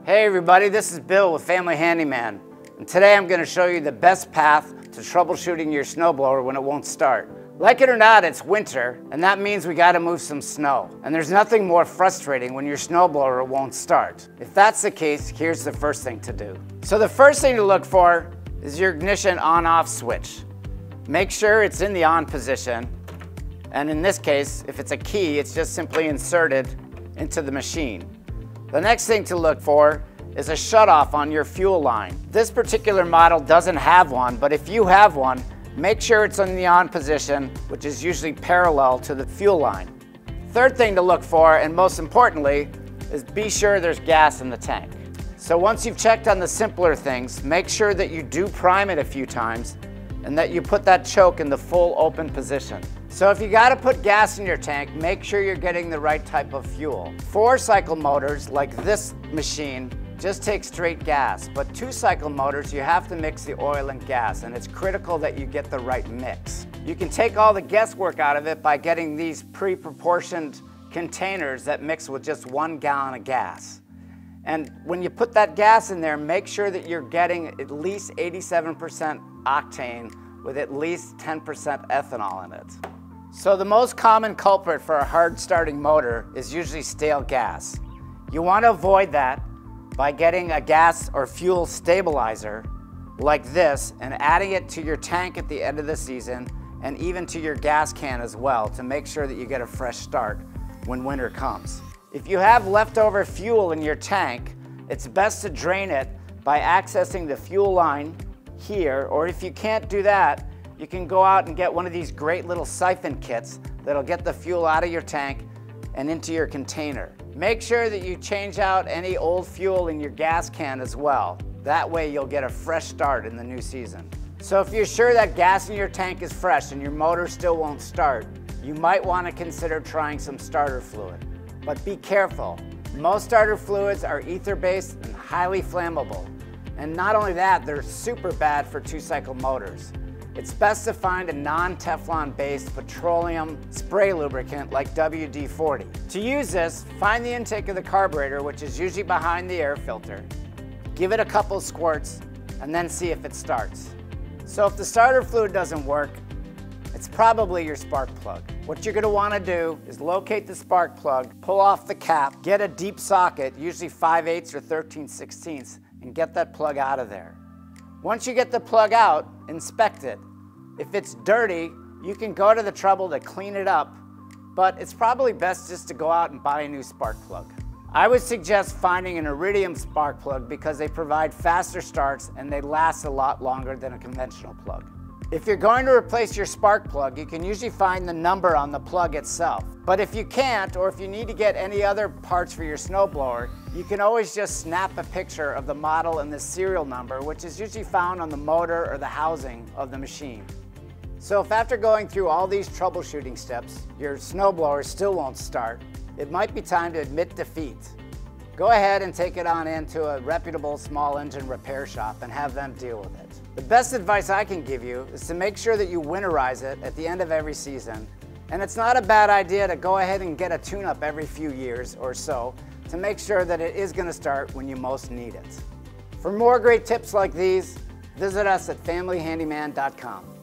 Hey everybody, this is Bill with Family Handyman, and today I'm going to show you the best path to troubleshooting your snowblower when it won't start. Like it or not, it's winter, and that means we got to move some snow. And there's nothing more frustrating when your snowblower won't start. If that's the case, here's the first thing to do. So the first thing to look for is your ignition on-off switch. Make sure it's in the on position, and in this case, if it's a key, it's just simply inserted into the machine. The next thing to look for is a shutoff on your fuel line. This particular model doesn't have one, but if you have one, make sure it's in the on position, which is usually parallel to the fuel line. Third thing to look for, and most importantly, is be sure there's gas in the tank. So once you've checked on the simpler things, make sure that you do prime it a few times and that you put that choke in the full open position. So if you got to put gas in your tank, make sure you're getting the right type of fuel. 4-cycle motors, like this machine, just take straight gas, but 2-cycle motors, you have to mix the oil and gas, and it's critical that you get the right mix. You can take all the guesswork out of it by getting these pre-proportioned containers that mix with just 1 gallon of gas. And when you put that gas in there, make sure that you're getting at least 87% octane with at least 10% ethanol in it. So the most common culprit for a hard starting motor is usually stale gas. You want to avoid that by getting a gas or fuel stabilizer like this and adding it to your tank at the end of the season and even to your gas can as well to make sure that you get a fresh start when winter comes. If you have leftover fuel in your tank, it's best to drain it by accessing the fuel line here, or if you can't do that, you can go out and get one of these great little siphon kits that'll get the fuel out of your tank and into your container. Make sure that you change out any old fuel in your gas can as well. That way you'll get a fresh start in the new season. So if you're sure that gas in your tank is fresh and your motor still won't start, you might want to consider trying some starter fluid. But be careful. Most starter fluids are ether-based and highly flammable. And not only that, they're super bad for 2-cycle motors. It's best to find a non-Teflon based petroleum spray lubricant like WD-40. To use this, find the intake of the carburetor, which is usually behind the air filter. Give it a couple squirts and then see if it starts. So if the starter fluid doesn't work, it's probably your spark plug. What you're going to want to do is locate the spark plug, pull off the cap, get a deep socket, usually 5/8 or 13/16, and get that plug out of there. Once you get the plug out, inspect it. If it's dirty, you can go to the trouble to clean it up, but it's probably best just to go out and buy a new spark plug. I would suggest finding an iridium spark plug because they provide faster starts and they last a lot longer than a conventional plug. If you're going to replace your spark plug, you can usually find the number on the plug itself. But if you can't, or if you need to get any other parts for your snowblower, you can always just snap a picture of the model and the serial number, which is usually found on the motor or the housing of the machine. So if after going through all these troubleshooting steps, your snowblower still won't start, it might be time to admit defeat. Go ahead and take it on into a reputable small engine repair shop and have them deal with it. The best advice I can give you is to make sure that you winterize it at the end of every season. And it's not a bad idea to go ahead and get a tune-up every few years or so to make sure that it is going to start when you most need it. For more great tips like these, visit us at familyhandyman.com.